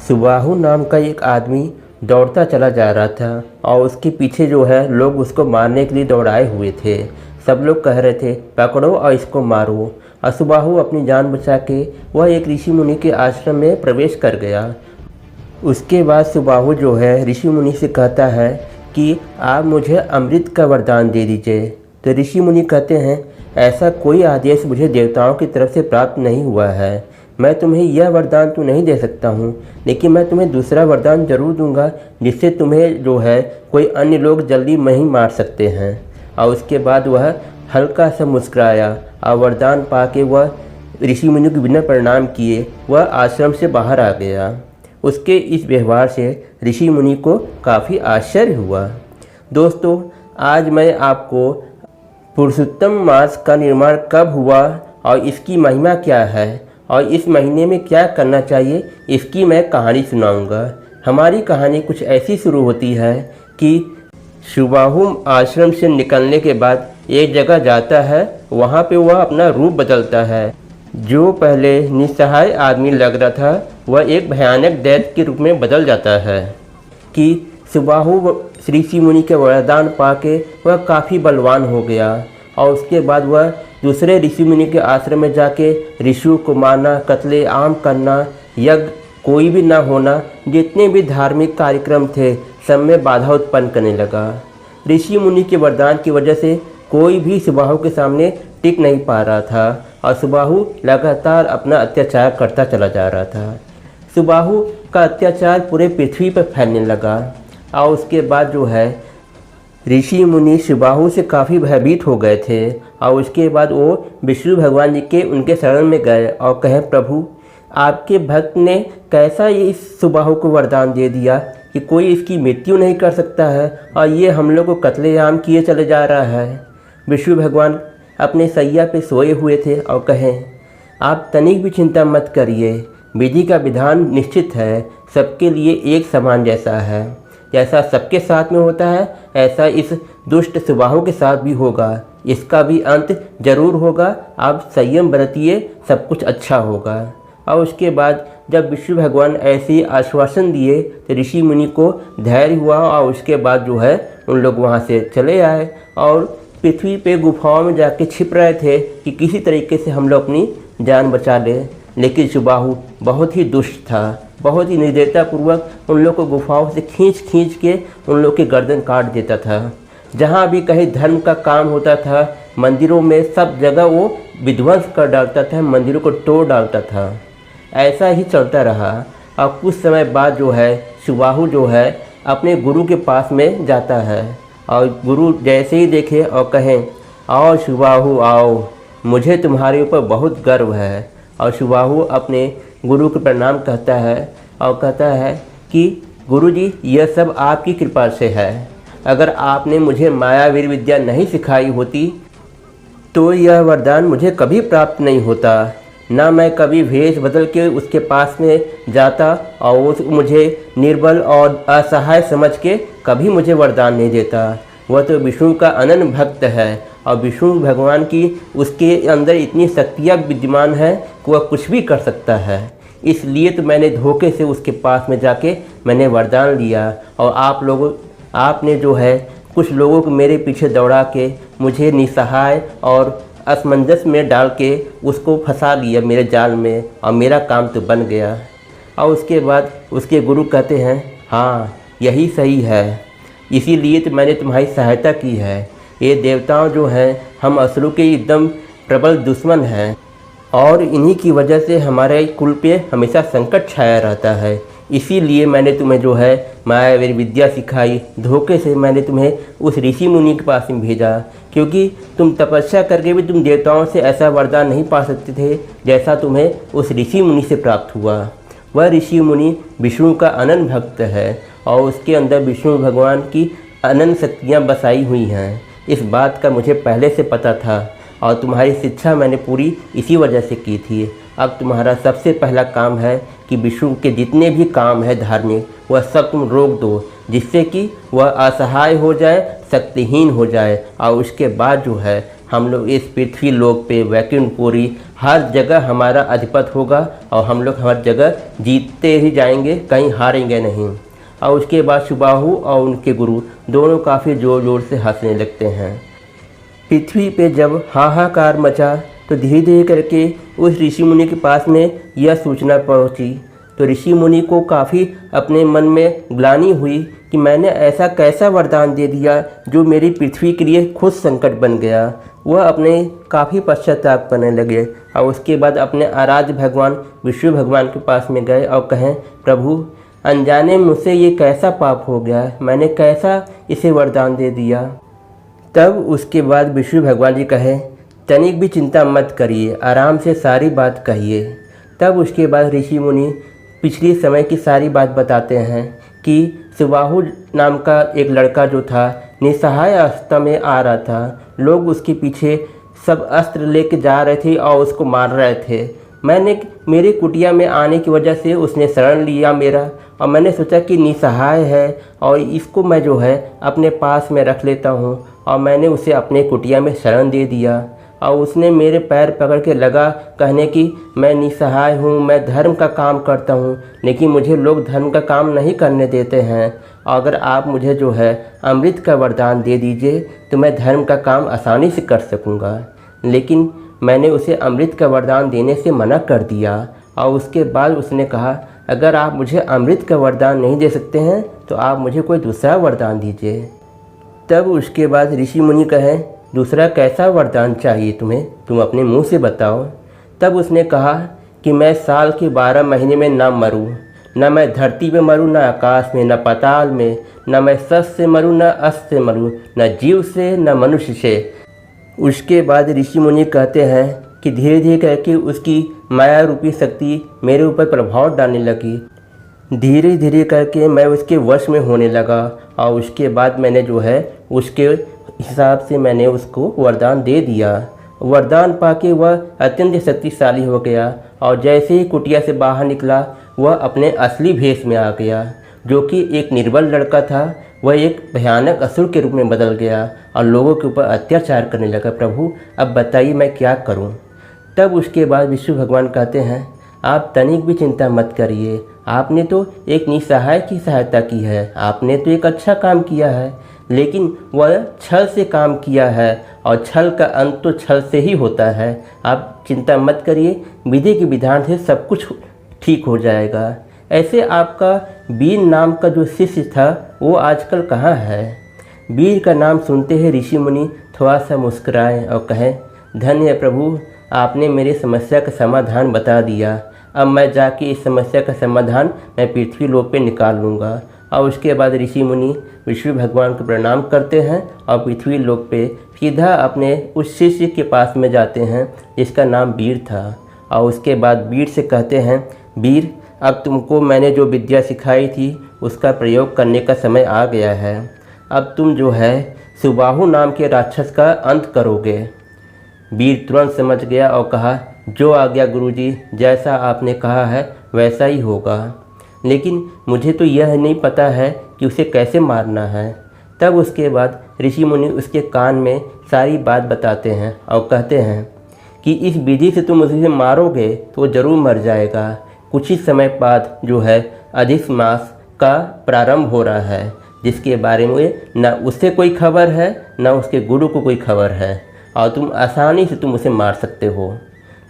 सुबाहु नाम का एक आदमी दौड़ता चला जा रहा था और उसके पीछे जो है लोग उसको मारने के लिए दौड़ाए हुए थे। सब लोग कह रहे थे पकड़ो और इसको मारो। और सुबाहु अपनी जान बचा के वह एक ऋषि मुनि के आश्रम में प्रवेश कर गया। उसके बाद सुबाहु जो है ऋषि मुनि से कहता है कि आप मुझे अमृत का वरदान दे दीजिए। तो ऋषि मुनि कहते हैं ऐसा कोई आदेश मुझे देवताओं की तरफ से प्राप्त नहीं हुआ है। मैं तुम्हें यह वरदान तो नहीं दे सकता हूँ, लेकिन मैं तुम्हें दूसरा वरदान जरूर दूंगा जिससे तुम्हें जो है कोई अन्य लोग जल्दी नहीं मार सकते हैं। और उसके बाद वह हल्का सा मुस्कुराया और वरदान पाके वह ऋषि मुनि को बिना प्रणाम किए वह आश्रम से बाहर आ गया। उसके इस व्यवहार से ऋषि मुनि को काफ़ी आश्चर्य हुआ। दोस्तों, आज मैं आपको पुरुषोत्तम मास का निर्माण कब हुआ और इसकी महिमा क्या है और इस महीने में क्या करना चाहिए इसकी मैं कहानी सुनाऊंगा। हमारी कहानी कुछ ऐसी शुरू होती है कि सुबाहु आश्रम से निकलने के बाद एक जगह जाता है, वहाँ पे वह अपना रूप बदलता है। जो पहले निस्सहाय आदमी लग रहा था वह एक भयानक दैत्य के रूप में बदल जाता है कि सुबाहु ऋषि मुनि के वरदान पाके वह काफ़ी बलवान हो गया। और उसके बाद वह दूसरे ऋषि मुनि के आश्रम में जाके ऋषियों को मारना, कत्ले आम करना, यज्ञ कोई भी ना होना, जितने भी धार्मिक कार्यक्रम थे सब में बाधा उत्पन्न करने लगा। ऋषि मुनि के वरदान की वजह से कोई भी सुबाहु के सामने टिक नहीं पा रहा था और सुबाहु लगातार अपना अत्याचार करता चला जा रहा था। सुबाहु का अत्याचार पूरे पृथ्वी पर फैलने लगा और उसके बाद जो है ऋषि मुनि सुबाहु से काफ़ी भयभीत हो गए थे। और उसके बाद वो विष्णु भगवान जी के उनके शरण में गए और कहे प्रभु, आपके भक्त ने कैसा ये इस सुबाहु को वरदान दे दिया कि कोई इसकी मृत्यु नहीं कर सकता है और ये हम लोग को कत्लेआम किए चले जा रहा है। विष्णु भगवान अपने सैया पे सोए हुए थे और कहें आप तनिक भी चिंता मत करिए, विधि का विधान निश्चित है, सबके लिए एक समान जैसा है। जैसा सबके साथ में होता है ऐसा इस दुष्ट सुबाहु के साथ भी होगा, इसका भी अंत जरूर होगा। आप संयम बरतिए, सब कुछ अच्छा होगा। और उसके बाद जब विष्णु भगवान ऐसे आश्वासन दिए तो ऋषि मुनि को धैर्य हुआ और उसके बाद जो है उन लोग वहाँ से चले आए और पृथ्वी पे गुफाओं में जाके छिप रहे थे कि किसी तरीके से हम लोग अपनी जान बचा लें। लेकिन सुबाहु बहुत ही दुष्ट था, बहुत ही निर्दयतापूर्वक उन लोग को गुफाओं से खींच खींच के उन लोग की गर्दन काट देता था। जहाँ भी कहीं धर्म का काम होता था, मंदिरों में सब जगह वो विध्वंस कर डालता था, मंदिरों को तोड़ डालता था। ऐसा ही चलता रहा और कुछ समय बाद जो है सुबाहु जो है अपने गुरु के पास में जाता है और गुरु जैसे ही देखे और कहें आओ सुबाहु आओ, मुझे तुम्हारे ऊपर बहुत गर्व है। और सुबाहु अपने गुरु को प्रणाम कहता है और कहता है कि गुरुजी यह सब आपकी कृपा से है, अगर आपने मुझे मायावीर विद्या नहीं सिखाई होती तो यह वरदान मुझे कभी प्राप्त नहीं होता, ना मैं कभी भेष बदल के उसके पास में जाता और वो मुझे निर्बल और असहाय समझ के कभी मुझे वरदान नहीं देता। वह तो विष्णु का अनन्य भक्त है और विष्णु भगवान की उसके अंदर इतनी शक्तियाँ विद्यमान है कि वह कुछ भी कर सकता है। इसलिए तो मैंने धोखे से उसके पास में जाके मैंने वरदान लिया और आपने जो है कुछ लोगों को मेरे पीछे दौड़ा के मुझे निसहाय और असमंजस में डाल के उसको फंसा लिया मेरे जाल में और मेरा काम तो बन गया। और उसके बाद उसके गुरु कहते हैं हाँ यही सही है, इसीलिए तो मैंने तुम्हारी सहायता की है। ये देवताओं जो हैं हम असुरों के एकदम प्रबल दुश्मन हैं और इन्हीं की वजह से हमारे कुल पे हमेशा संकट छाया रहता है। इसीलिए मैंने तुम्हें जो है मायावीर विद्या सिखाई, धोखे से मैंने तुम्हें उस ऋषि मुनि के पास में भेजा, क्योंकि तुम तपस्या करके भी तुम देवताओं से ऐसा वरदान नहीं पा सकते थे जैसा तुम्हें उस ऋषि मुनि से प्राप्त हुआ। वह ऋषि मुनि विष्णु का अनन्य भक्त है और उसके अंदर विष्णु भगवान की अनंत शक्तियाँ बसाई हुई हैं। इस बात का मुझे पहले से पता था और तुम्हारी शिक्षा मैंने पूरी इसी वजह से की थी। अब तुम्हारा सबसे पहला काम है कि विष्णु के जितने भी काम है धार्मिक वह सब तुम रोक दो, जिससे कि वह असहाय हो जाए, शक्तिहीन हो जाए और उसके बाद जो है हम लोग इस पृथ्वी लोक पे वैकुंठपुरी हर जगह हमारा अधिपत होगा और हम लोग हर जगह जीतते ही जाएंगे, कहीं हारेंगे नहीं। और उसके बाद सुबाहु और उनके गुरु दोनों काफ़ी ज़ोर ज़ोर से हंसने लगते हैं। पृथ्वी पे जब हाहाकार मचा तो धीरे धीरे करके उस ऋषि मुनि के पास में यह सूचना पहुंची। तो ऋषि मुनि को काफ़ी अपने मन में ग्लानि हुई कि मैंने ऐसा कैसा वरदान दे दिया जो मेरी पृथ्वी के लिए खुद संकट बन गया। वह अपने काफ़ी पश्चाताप करने लगे और उसके बाद अपने आराध्य भगवान विष्णु भगवान के पास में गए और कहें, प्रभु अनजाने मुझसे ये कैसा पाप हो गया, मैंने कैसा इसे वरदान दे दिया। तब उसके बाद विष्णु भगवान जी कहे, तनिक भी चिंता मत करिए, आराम से सारी बात कहिए। तब उसके बाद ऋषि मुनि पिछली समय की सारी बात बताते हैं कि सुबाहु नाम का एक लड़का जो था निसहाय अवस्था में आ रहा था। लोग उसके पीछे सब अस्त्र लेके जा रहे थे और उसको मार रहे थे। मेरे कुटिया में आने की वजह से उसने शरण लिया मेरा, और मैंने सोचा कि निसहाय है और इसको मैं जो है अपने पास में रख लेता हूँ, और मैंने उसे अपने कुटिया में शरण दे दिया। और उसने मेरे पैर पकड़ के लगा कहने कि मैं निसहाय हूँ, मैं धर्म का काम करता हूँ, लेकिन मुझे लोग धर्म का काम नहीं करने देते हैं। अगर आप मुझे जो है अमृत का वरदान दे दीजिए तो मैं धर्म का काम आसानी से कर सकूँगा। लेकिन मैंने उसे अमृत का वरदान देने से मना कर दिया। और उसके बाद उसने कहा, अगर आप मुझे अमृत का वरदान नहीं दे सकते हैं तो आप मुझे कोई दूसरा वरदान दीजिए। तब उसके बाद ऋषि मुनि कहे, दूसरा कैसा वरदान चाहिए तुम्हें, तुम अपने मुंह से बताओ। तब उसने कहा कि मैं साल के 12 महीने में ना मरूं, न मैं धरती में मरूं, न आकाश में, न पाताल में, न मैं सस से मरूं, न अस से मरूं, न जीव से, न मनुष्य से। उसके बाद ऋषि मुनि कहते हैं कि धीरे धीरे करके उसकी माया रूपी शक्ति मेरे ऊपर प्रभाव डालने लगी। धीरे धीरे करके मैं उसके वश में होने लगा और उसके बाद मैंने जो है उसके हिसाब से मैंने उसको वरदान दे दिया। वरदान पाके वह अत्यंत शक्तिशाली हो गया और जैसे ही कुटिया से बाहर निकला वह अपने असली भेष में आ गया। जो कि एक निर्बल लड़का था वह एक भयानक असुर के रूप में बदल गया और लोगों के ऊपर अत्याचार करने लगा। प्रभु अब बताइए मैं क्या करूं। तब उसके बाद विष्णु भगवान कहते हैं, आप तनिक भी चिंता मत करिए, आपने तो एक निसहाय की सहायता की है, आपने तो एक अच्छा काम किया है, लेकिन वह छल से काम किया है और छल का अंत तो छल से ही होता है। आप चिंता मत करिए, विधि के विधान से सब कुछ ठीक हो जाएगा। ऐसे आपका वीर नाम का जो शिष्य था वो आजकल कहाँ है। वीर का नाम सुनते ही ऋषि मुनि थोड़ा सा मुस्कुराए और कहें, धन्य है प्रभु, आपने मेरी समस्या का समाधान बता दिया। अब मैं जाके इस समस्या का समाधान मैं पृथ्वी लोक पे निकाल लूँगा। और उसके बाद ऋषि मुनि विष्णु भगवान को प्रणाम करते हैं और पृथ्वी लोक पे सीधा अपने उस शिष्य के पास में जाते हैं जिसका नाम वीर था। और उसके बाद वीर से कहते हैं, वीर अब तुमको मैंने जो विद्या सिखाई थी उसका प्रयोग करने का समय आ गया है। अब तुम जो है सुबाहु नाम के राक्षस का अंत करोगे। वीर तुरंत समझ गया और कहा, जो आज्ञा गुरुजी, जैसा आपने कहा है वैसा ही होगा, लेकिन मुझे तो यह नहीं पता है कि उसे कैसे मारना है। तब उसके बाद ऋषि मुनि उसके कान में सारी बात बताते हैं और कहते हैं कि इस विधि से तुम उसे मारोगे तो वो ज़रूर मर जाएगा। कुछ ही समय बाद जो है अधिक मास का प्रारंभ हो रहा है, जिसके बारे में न उससे कोई खबर है न उसके गुरु को कोई खबर है, और तुम आसानी से तुम उसे मार सकते हो।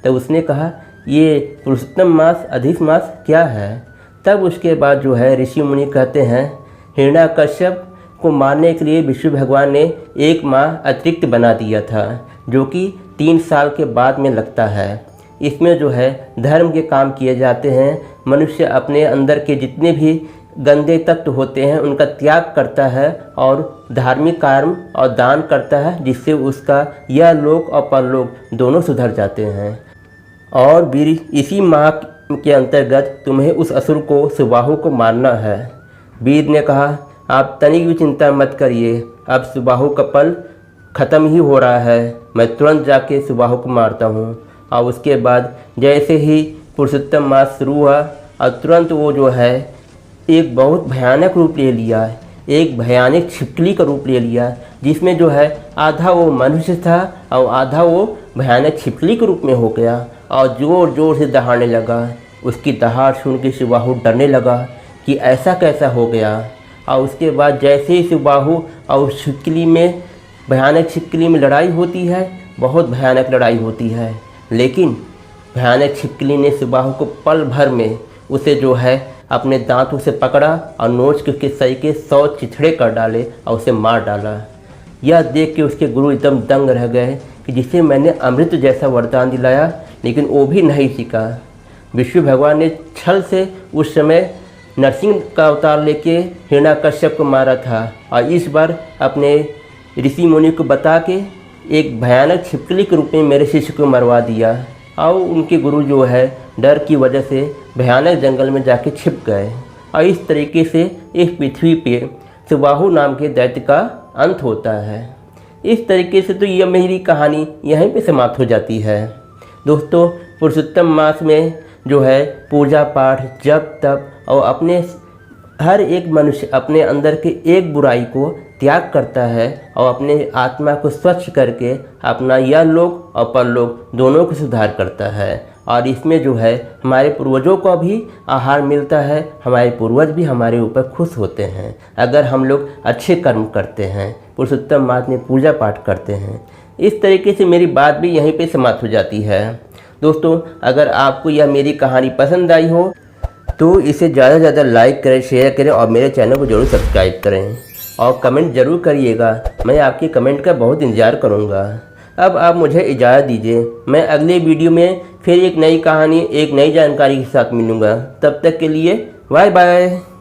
तब उसने कहा, ये पुरुषोत्तम मास अधिक मास क्या है। तब उसके बाद जो है ऋषि मुनि कहते हैं, हिरण्याकश्यप को मारने के लिए विष्णु भगवान ने एक माह अतिरिक्त बना दिया था, जो कि 3 साल के बाद में लगता है। इसमें जो है धर्म के काम किए जाते हैं। मनुष्य अपने अंदर के जितने भी गंदे तत्व होते हैं उनका त्याग करता है और धार्मिक कर्म और दान करता है, जिससे उसका यह लोक और परलोक दोनों सुधर जाते हैं। और वीर इसी माह के अंतर्गत तुम्हें उस असुर को सुबाहु को मारना है। वीर ने कहा, आप तनिक भी चिंता मत करिए, अब सुबाहु का पल ख़त्म ही हो रहा है, मैं तुरंत जाके सुबाहु को मारता हूँ। और उसके बाद जैसे ही पुरुषोत्तम मास शुरू हुआ और तुरंत वो जो है एक बहुत भयानक रूप ले लिया, एक भयानक छिपकली का रूप ले लिया, जिसमें जो है आधा वो मनुष्य था और आधा वो भयानक छिपकली के रूप में हो गया और ज़ोर ज़ोर से दहाड़ने लगा। उसकी दहाड़ सुन के सुबाहु डरने लगा कि ऐसा कैसा हो गया। और उसके बाद जैसे ही सुबाहु और छिपकली में भयानक छिपकली में लड़ाई होती है, बहुत भयानक लड़ाई होती है, लेकिन भयानक छिपकली ने सुबाहु को पल भर में उसे जो है अपने दांतों से पकड़ा और नोच के उसके सर के 100 चिथड़े कर डाले और उसे मार डाला। यह देख के उसके गुरु एकदम दंग रह गए कि जिसे मैंने अमृत जैसा वरदान दिलाया लेकिन वो भी नहीं सीखा। विष्णु भगवान ने छल से उस समय नरसिंह का अवतार लेके हिरण्याकश्यप को मारा था और इस बार अपने ऋषि मुनि को बता के एक भयानक छिपकली के रूप में मेरे शिष्य को मरवा दिया और उनके गुरु जो है डर की वजह से भयानक जंगल में जाके छिप गए। और इस तरीके से इस पृथ्वी पे सुबाहु नाम के दैत्य का अंत होता है। इस तरीके से तो यह मेरी कहानी यहीं पे समाप्त हो जाती है। दोस्तों, पुरुषोत्तम मास में जो है पूजा पाठ जप तप और अपने हर एक मनुष्य अपने अंदर के एक बुराई को त्याग करता है और अपने आत्मा को स्वच्छ करके अपना यह लोक और परलोक दोनों को सुधार करता है। और इसमें जो है हमारे पूर्वजों को भी आहार मिलता है, हमारे पूर्वज भी हमारे ऊपर खुश होते हैं अगर हम लोग अच्छे कर्म करते हैं, पुरुषोत्तम मास में पूजा पाठ करते हैं। इस तरीके से मेरी बात भी यहीं पे समाप्त हो जाती है। दोस्तों, अगर आपको यह मेरी कहानी पसंद आई हो तो इसे ज़्यादा से ज़्यादा लाइक करें, शेयर करें और मेरे चैनल को ज़रूर सब्सक्राइब करें और कमेंट ज़रूर करिएगा। मैं आपके कमेंट का बहुत इंतज़ार करूँगा। अब आप मुझे इजाज़त दीजिए, मैं अगले वीडियो में फिर एक नई कहानी एक नई जानकारी के साथ मिलूँगा। तब तक के लिए बाय बाय।